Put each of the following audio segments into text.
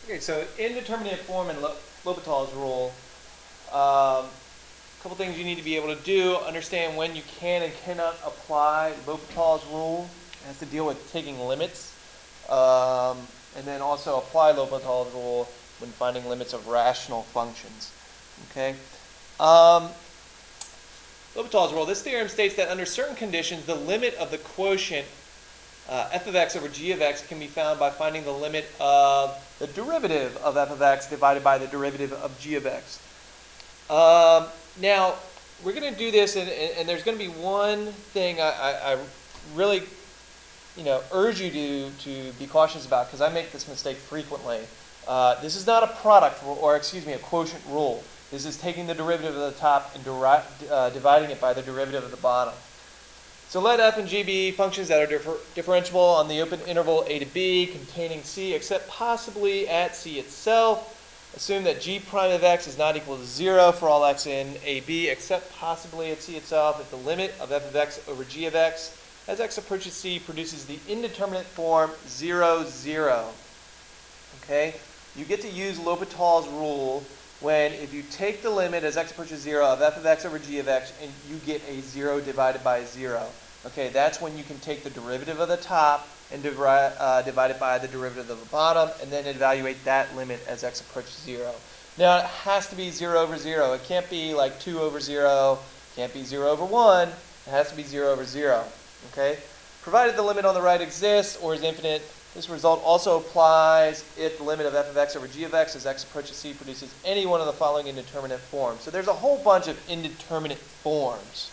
Okay, so indeterminate form and L'Hopital's rule. A couple things you need to be able to do. Understand when you can and cannot apply L'Hopital's rule. It has to deal with taking limits. And then also apply L'Hopital's rule when finding limits of rational functions. Okay. L'Hopital's rule. This theorem states that under certain conditions, the limit of the quotient f of x over g of x can be found by finding the limit of the derivative of f of x divided by the derivative of g of x. Now, we're going to do this, and there's going to be one thing I really urge you to be cautious about, because I make this mistake frequently. This is not a product, or excuse me, a quotient rule. This is taking the derivative of the top and dividing it by the derivative of the bottom. So let f and g be functions that are differentiable on the open interval a to b containing c except possibly at c itself. Assume that g prime of x is not equal to 0 for all x in a b except possibly at c itself if the limit of f of x over g of x as x approaches c produces the indeterminate form 0, 0. Okay? You get to use L'Hopital's rule when if you take the limit as x approaches 0 of f of x over g of x and you get a 0 divided by 0. Okay, that's when you can take the derivative of the top and divide it by the derivative of the bottom and then evaluate that limit as x approaches 0. Now, it has to be 0 over 0. It can't be like 2 over 0. It can't be 0 over 1. It has to be 0 over 0. Okay? Provided the limit on the right exists or is infinite, this result also applies if the limit of f of x over g of x as x approaches c produces any one of the following indeterminate forms. So there's a whole bunch of indeterminate forms.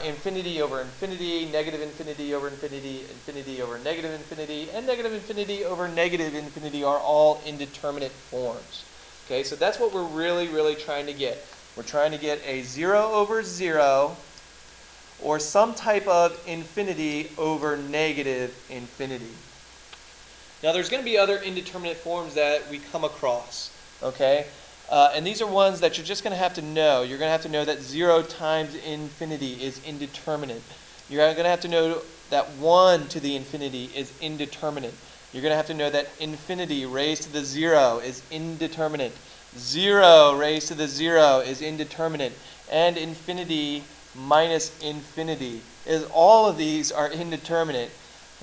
Infinity over infinity, negative infinity over infinity, infinity over negative infinity, and negative infinity over negative infinity are all indeterminate forms. Okay, so that's what we're really trying to get. We're trying to get a 0 over 0 or some type of infinity over negative infinity. Now, there's going to be other indeterminate forms that we come across, okay? And these are ones that you're just going to have to know. You're going to have to know that 0 times infinity is indeterminate. You're going to have to know that 1 to the infinity is indeterminate. You're going to have to know that infinity raised to the 0 is indeterminate. 0 raised to the 0 is indeterminate. And infinity minus infinity is all of these are indeterminate.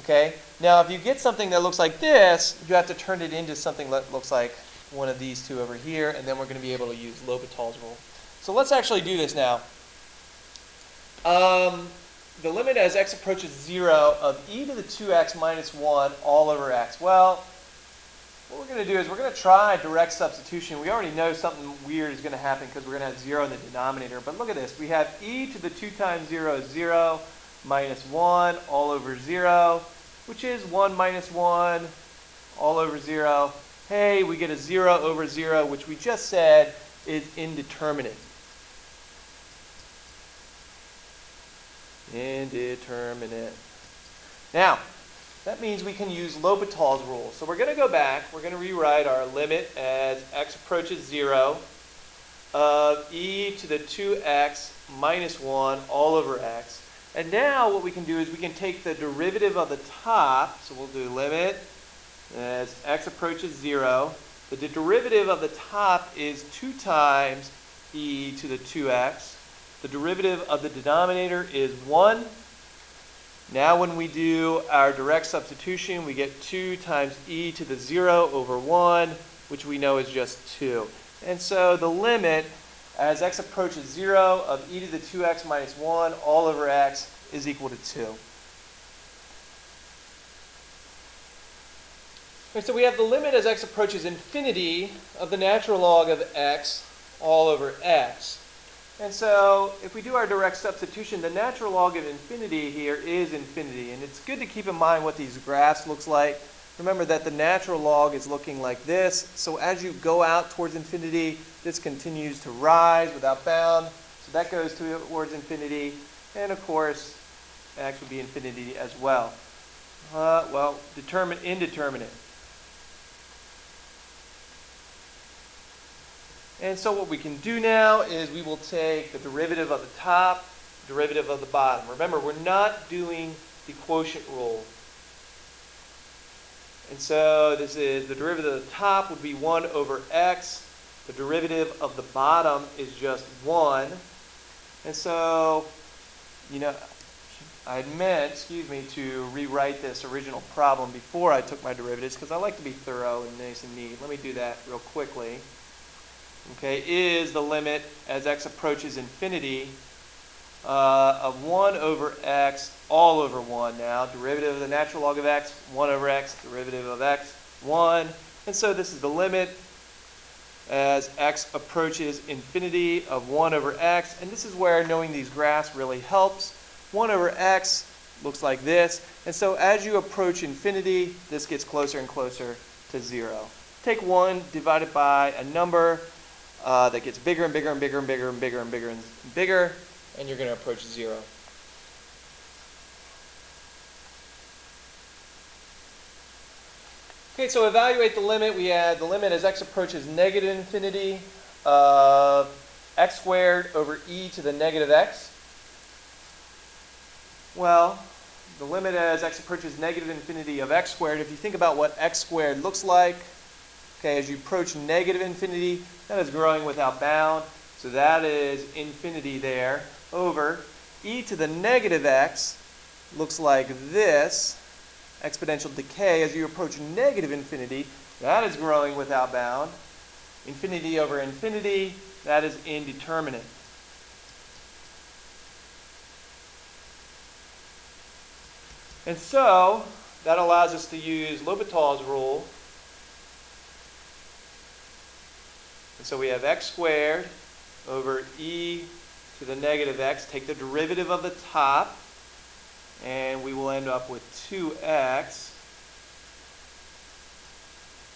Okay? Now, if you get something that looks like this, you have to turn it into something that looks like one of these two over here, and then we're going to be able to use L'Hopital's rule. So let's actually do this now. The limit as x approaches 0 of e to the 2x minus 1 all over x. Well, what we're going to do is we're going to try direct substitution. We already know something weird is going to happen because we're going to have 0 in the denominator. But look at this. We have e to the 2 times 0 is 0 minus 1 all over 0, which is 1 minus 1 all over 0. Hey, we get a 0 over 0, which we just said is indeterminate. Indeterminate. Now, that means we can use L'Hopital's rule. So we're going to go back. We're going to rewrite our limit as x approaches 0 of e to the 2x minus 1 all over x. And now what we can do is we can take the derivative of the top. So we'll do limit as x approaches 0. The derivative of the top is 2 times e to the 2x. The derivative of the denominator is 1. Now when we do our direct substitution, we get 2 times e to the 0 over 1, which we know is just 2. And so the limit as x approaches 0 of e to the 2x minus 1 all over x is equal to 2. And so we have the limit as x approaches infinity of the natural log of x all over x. And so if we do our direct substitution, the natural log of infinity here is infinity. And it's good to keep in mind what these graphs looks like. Remember that the natural log is looking like this. So as you go out towards infinity, this continues to rise without bound. So that goes towards infinity. And of course, x would be infinity as well. Well, indeterminate. And so what we can do now is we will take the derivative of the top, derivative of the bottom. Remember, we're not doing the quotient rule. And so this is the derivative of the top would be 1 over x. The derivative of the bottom is just 1. And so, I meant, to rewrite this original problem before I took my derivatives because I like to be thorough and nice and neat. Let me do that real quickly. Okay, is the limit as x approaches infinity of 1 over x all over 1 now. Derivative of the natural log of x, 1 over x, derivative of x, 1. And so this is the limit as x approaches infinity of 1 over x. And this is where knowing these graphs really helps. 1 over x looks like this. And so as you approach infinity, this gets closer and closer to 0. Take 1 divided by a number that gets bigger and bigger and bigger and bigger and bigger and bigger and bigger, and you're going to approach 0. Okay, so evaluate the limit. We had the limit as x approaches negative infinity of x squared over e to the negative x. Well, the limit as x approaches negative infinity of x squared, if you think about what x squared looks like, okay, as you approach negative infinity, that is growing without bound. So that is infinity there over e to the negative x looks like this. Exponential decay as you approach negative infinity, that is growing without bound. Infinity over infinity, that is indeterminate. And so that allows us to use L'Hopital's rule. And so we have x squared over e to the negative x. Take the derivative of the top, and we will end up with 2x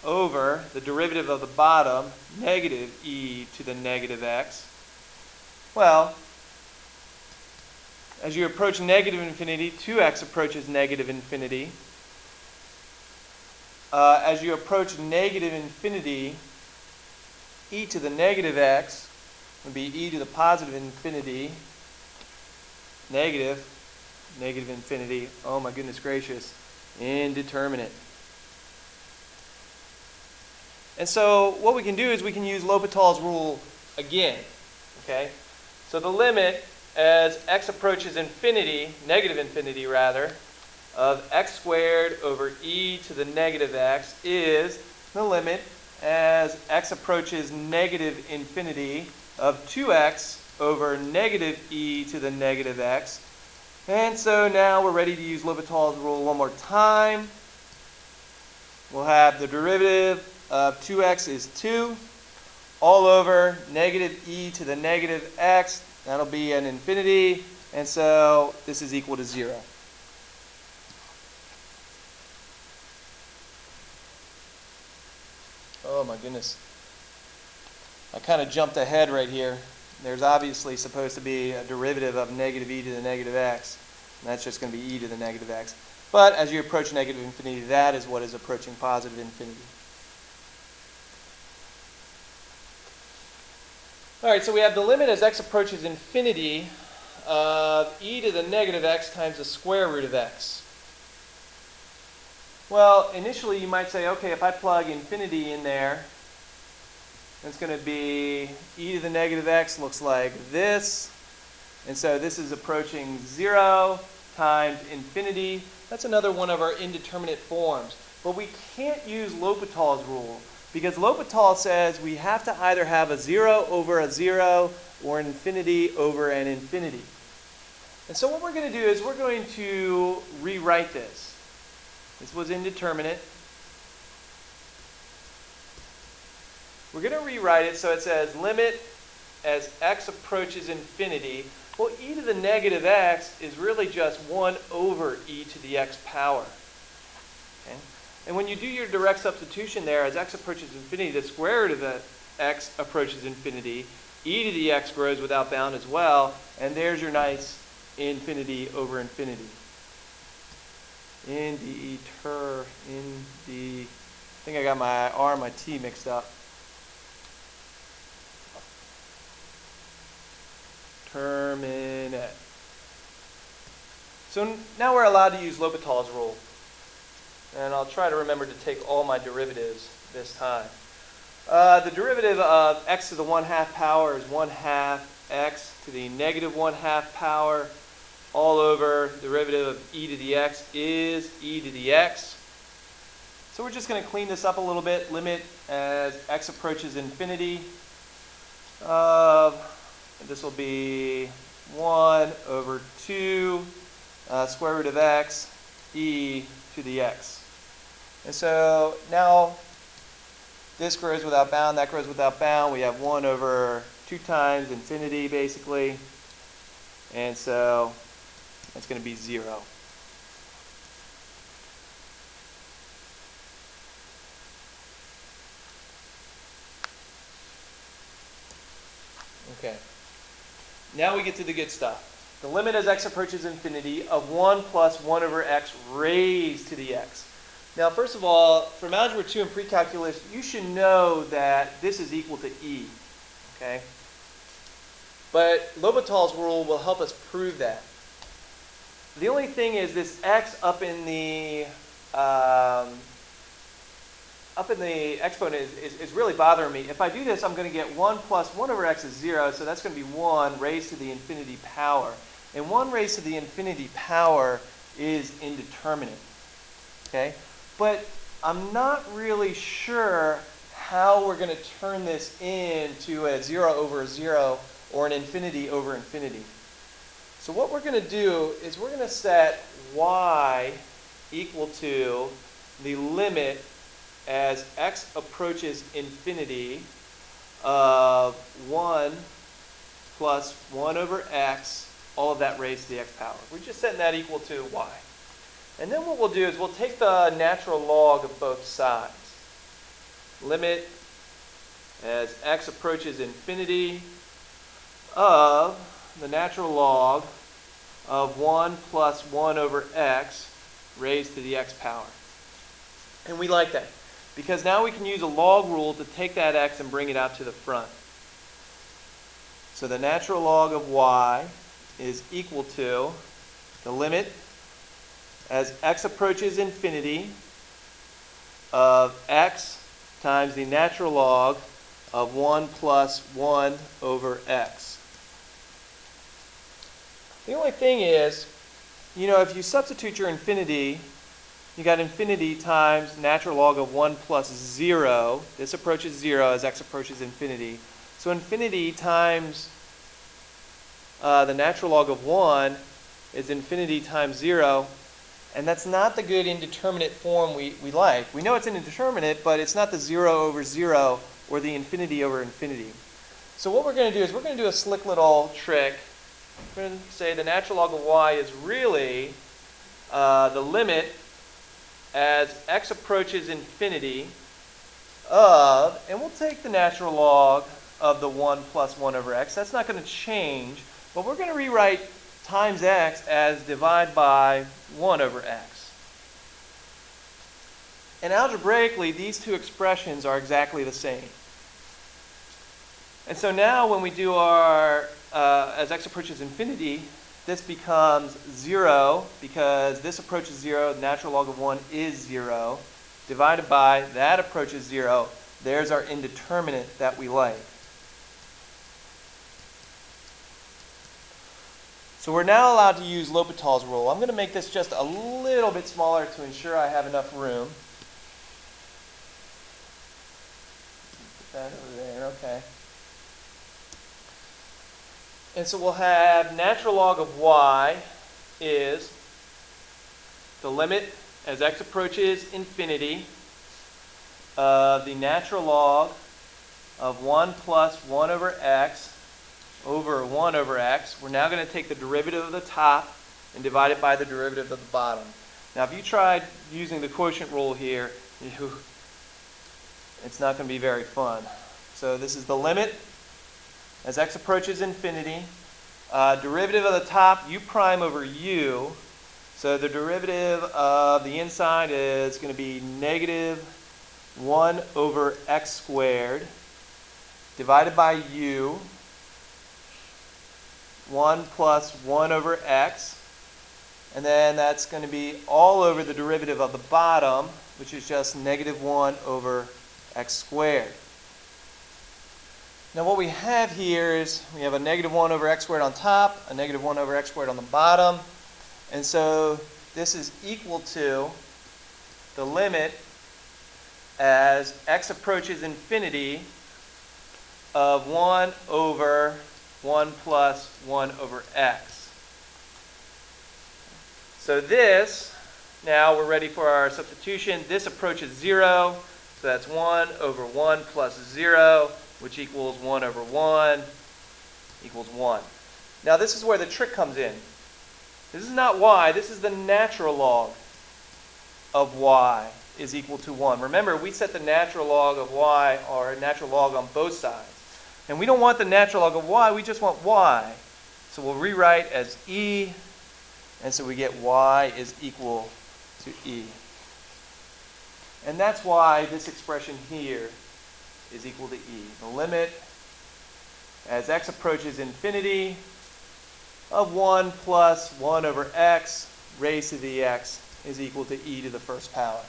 over the derivative of the bottom, negative e to the negative x. Well, as you approach negative infinity, 2x approaches negative infinity. As you approach negative infinity, e to the negative x would be e to the positive infinity, negative infinity. Oh my goodness gracious, indeterminate. And so what we can do is we can use L'Hopital's rule again. Okay, so the limit as x approaches infinity, negative infinity rather, of x squared over e to the negative x is the limit as x approaches negative infinity of 2x over negative e to the negative x. And so now we're ready to use L'Hopital's rule one more time. We'll have the derivative of 2x is 2 all over negative e to the negative x. That'll be an infinity. And so this is equal to 0. Oh my goodness. I kind of jumped ahead right here. There's obviously supposed to be a derivative of negative e to the negative x. And that's just going to be e to the negative x. But as you approach negative infinity, that is what is approaching positive infinity. All right, so we have the limit as x approaches infinity of e to the negative x times the square root of x. Well, initially you might say, okay, if I plug infinity in there, it's going to be e to the negative x looks like this. And so this is approaching 0 times infinity. That's another one of our indeterminate forms. But we can't use L'Hopital's rule because L'Hopital says we have to either have a 0 over a 0 or an infinity over an infinity. And so what we're going to do is we're going to rewrite this. This was indeterminate. We're going to rewrite it so it says limit as x approaches infinity. Well, e to the negative x is really just 1 over e to the x power. Okay? And when you do your direct substitution there, as x approaches infinity, the square root of the x approaches infinity. E to the x grows without bound as well. And there's your nice infinity over infinity. I think I got my R and my T mixed up. Terminate. So now we're allowed to use L'Hopital's rule. And I'll try to remember to take all my derivatives this time. The derivative of x to the 1/2 power is 1/2 x to the negative 1/2 power all over derivative of e to the x is e to the x. So we're just going to clean this up a little bit. Limit as x approaches infinity. This will be 1 over 2 square root of x e to the x. And so now this grows without bound, that grows without bound. We have 1 over 2 times infinity, basically. And so that's going to be 0. Okay. Now we get to the good stuff. The limit as x approaches infinity of 1 plus 1 over x raised to the x. Now, first of all, from Algebra 2 and pre-calculus, you should know that this is equal to e, okay? But L'Hopital's rule will help us prove that. The only thing is this x up in the exponent is really bothering me. If I do this, I'm going to get 1 plus 1 over x is 0, so that's going to be 1 raised to the infinity power. And 1 raised to the infinity power is indeterminate, okay? But I'm not really sure how we're going to turn this into a 0 over a 0 or an infinity over infinity. So what we're going to do is we're going to set y equal to the limit as x approaches infinity of 1 plus 1 over x, all of that raised to the x power. We're just setting that equal to y. And then what we'll do is we'll take the natural log of both sides. Limit as x approaches infinity of the natural log of 1 plus 1 over x raised to the x power. And we like that because now we can use a log rule to take that x and bring it out to the front. So the natural log of y is equal to the limit as x approaches infinity of x times the natural log of 1 plus 1 over x. The only thing is, you know, if you substitute your infinity, you got infinity times natural log of 1 plus 0. This approaches 0 as x approaches infinity. So infinity times the natural log of 1 is infinity times 0. And that's not the good indeterminate form we like. We know it's an indeterminate, but it's not the 0 over 0 or the infinity over infinity. So what we're going to do is we're going to do a slick little trick. We're going to say the natural log of y is really the limit as x approaches infinity of, and we'll take the natural log of the 1 plus 1 over x. That's not going to change, but we're going to rewrite times x as divide by 1 over x. And algebraically, these two expressions are exactly the same. And so now when we do our, as x approaches infinity, this becomes 0 because this approaches 0, the natural log of 1 is 0, divided by that approaches 0. There's our indeterminate that we like. So we're now allowed to use L'Hopital's rule. I'm going to make this just a little bit smaller to ensure I have enough room. Put that over there, okay. And so we'll have natural log of y is the limit as x approaches infinity of the natural log of 1 plus 1 over x over 1 over x. We're now going to take the derivative of the top and divide it by the derivative of the bottom. Now if you tried using the quotient rule here, it's not going to be very fun. So this is the limit as x approaches infinity. Derivative of the top, u prime over u. So the derivative of the inside is going to be negative 1 over x squared divided by u. 1 plus 1 over x, And then that's going to be all over the derivative of the bottom, which is just negative 1 over x squared. Now what we have here is we have a negative 1 over x squared on top, a negative 1 over x squared on the bottom. And so this is equal to the limit as x approaches infinity of 1 over 1 plus 1 over x. So this, now we're ready for our substitution. This approaches 0, so that's 1 over 1 plus 0, which equals 1 over 1 equals 1. Now this is where the trick comes in. This is not y, this is the natural log of y is equal to 1. Remember, we set the natural log of y, or natural log on both sides. And we don't want the natural log of y, we just want y. So we'll rewrite as e, and so we get y is equal to e. And that's why this expression here is equal to e. The limit as x approaches infinity of 1 plus 1 over x raised to the x is equal to e to the first power.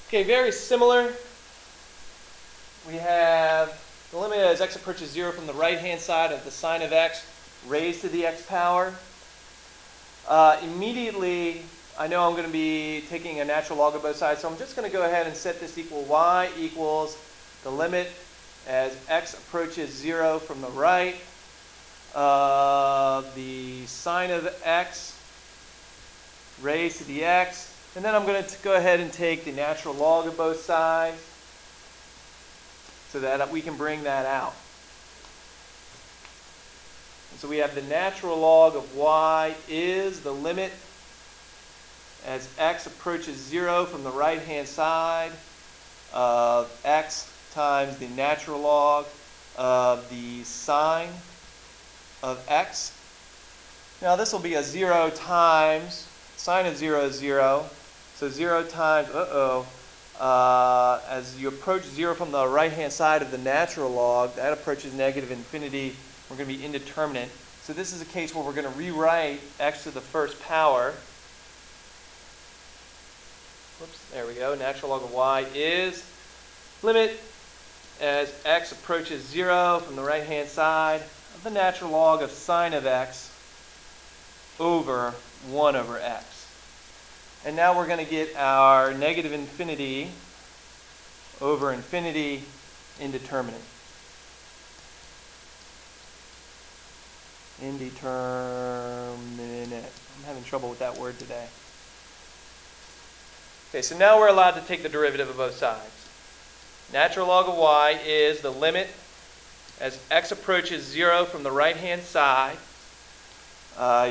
Okay, very similar. We have the limit as x approaches 0 from the right-hand side of the sine of x raised to the x power. Immediately, I know I'm going to be taking a natural log of both sides, so I'm just going to go ahead and set this equal y equals the limit as x approaches 0 from the right of the sine of x raised to the x. And then I'm going to go ahead and take the natural log of both sides so that we can bring that out. And so we have the natural log of y is the limit as x approaches 0 from the right-hand side of x times the natural log of the sine of x. Now this will be a 0 times, sine of 0 is 0. So 0 times, as you approach 0 from the right-hand side of the natural log, that approaches negative infinity. We're going to be indeterminate. So this is a case where we're going to rewrite x to the first power. Whoops, there we go. Natural log of y is limit as x approaches 0 from the right-hand side of the natural log of sine of x over 1 over x. And now we're going to get our negative infinity over infinity indeterminate. Indeterminate. I'm having trouble with that word today. Okay, so now we're allowed to take the derivative of both sides. Natural log of y is the limit as x approaches 0 from the right-hand side.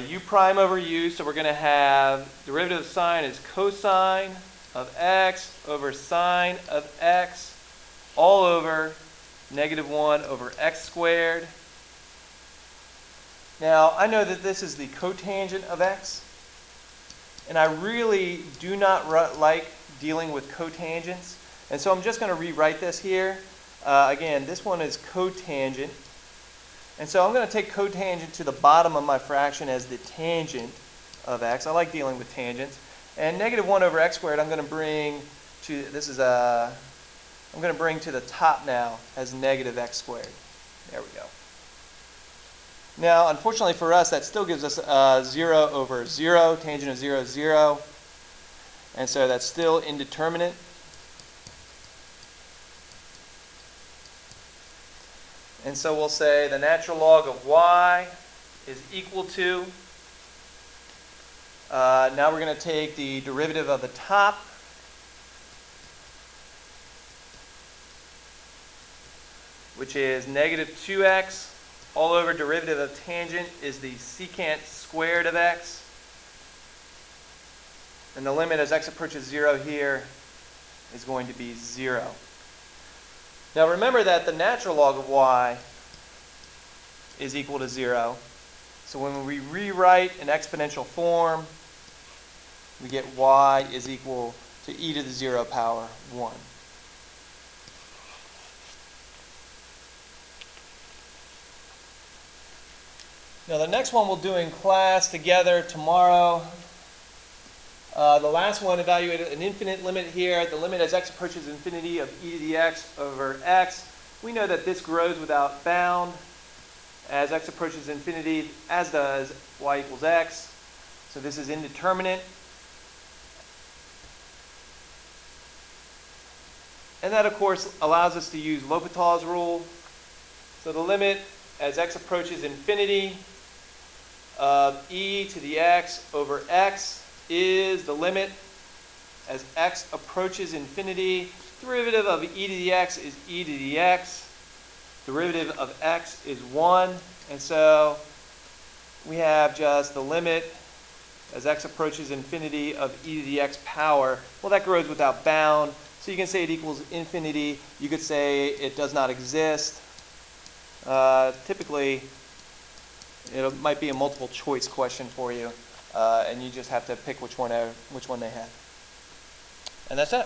U prime over u, so we're going to have derivative of sine is cosine of x over sine of x all over negative 1 over x squared. Now, I know that this is the cotangent of x, and I really do not like dealing with cotangents, and so I'm just going to rewrite this here. Again, this one is cotangent. And so I'm going to take cotangent to the bottom of my fraction as the tangent of x. I like dealing with tangents. And negative 1 over x squared I'm going to bring to, I'm going to bring to the top now as negative x squared. There we go. Now, unfortunately for us, that still gives us 0 over 0. Tangent of 0 is 0. And so that's still indeterminate. And so we'll say the natural log of y is equal to, now we're going to take the derivative of the top, which is negative 2x, all over derivative of tangent is the secant squared of x. And the limit as x approaches 0 here is going to be 0. Now remember that the natural log of y is equal to 0. So when we rewrite an exponential form, we get y is equal to e to the 0 power 1. Now the next one we'll do in class together tomorrow. The last one evaluated an infinite limit here. The limit as x approaches infinity of e to the x over x. We know that this grows without bound as x approaches infinity, as does y equals x. So this is indeterminate. And that, of course, allows us to use L'Hopital's rule. So the limit as x approaches infinity of e to the x over x is the limit as x approaches infinity. Derivative of e to the x is e to the x. Derivative of x is 1. And so we have just the limit as x approaches infinity of e to the x power. Well, that grows without bound. So you can say it equals infinity. You could say it does not exist. Typically, it might be a multiple choice question for you, and you just have to pick which one they have. And that's it.